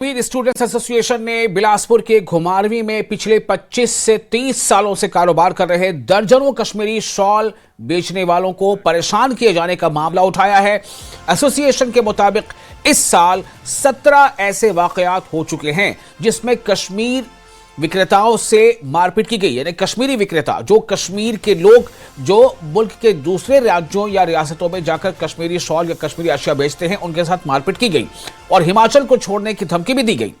Kashmir students association ने बिलासपुर के घुमारवीं में पिछले 25 से 30 सालों से कारोबार कर रहे दर्जनों कश्मीरी शॉल बेचने वालों को परेशान किए जाने का मामला उठाया है। एसोसिएशन के मुताबिक इस साल 17 ऐसे वाकयात हो चुके हैं जिसमें कश्मीर विक्रेताओं से मारपीट की गई। यानी कश्मीरी विक्रेता जो कश्मीर के लोग जो मुल्क के दूसरे राज्यों या रियासतों में जाकर कश्मीरी शॉल या कश्मीरी अशिया बेचते हैं उनके साथ मारपीट की गई और हिमाचल को छोड़ने की धमकी भी दी गई।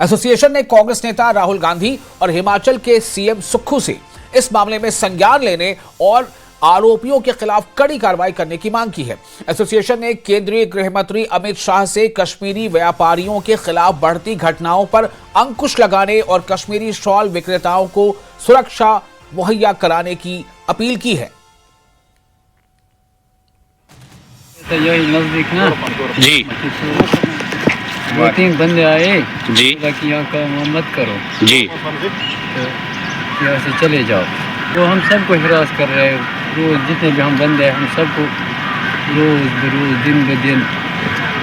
एसोसिएशन ने कांग्रेस नेता राहुल गांधी और हिमाचल के सीएम सुक्खू से इस मामले में संज्ञान लेने और आरोपियों के खिलाफ कड़ी कार्रवाई करने की मांग की है। एसोसिएशन ने केंद्रीय गृह मंत्री अमित शाह से कश्मीरी व्यापारियों के खिलाफ बढ़ती घटनाओं पर अंकुश लगाने और कश्मीरी शॉल विक्रेताओं को सुरक्षा मुहैया कराने की अपील की है। तो यही नजदीक ना जी 2-3 बंदे आए जी कि यहाँ का मत करो जी तो यहाँ से चले जाओ। तो हम सबको हिरास कर रहे हैं, रोज जितने भी हम बंदे हैं हम सबको रोज बरोज दिन ब दिन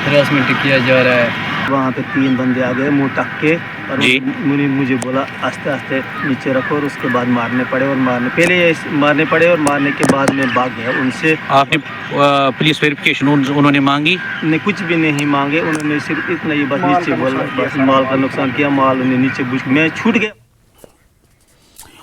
हिरासमेंट किया जा रहा है। वहाँ पे 3 बंदे आ गए मुंह टक के और जी। मुझे बोला आस्ते आस्ते नीचे रखो और उसके बाद मारने पड़े और मारने पड़े और मारने के बाद मैं भाग गया उनसे। आपने पुलिस वेरिफिकेशन उन्होंने मांगी? ने कुछ भी नहीं मांगे, उन्होंने सिर्फ इतना ही बस नीचे बोला, बस माल का नुकसान किया, माल उन्हें नीचे मैं छूट गया।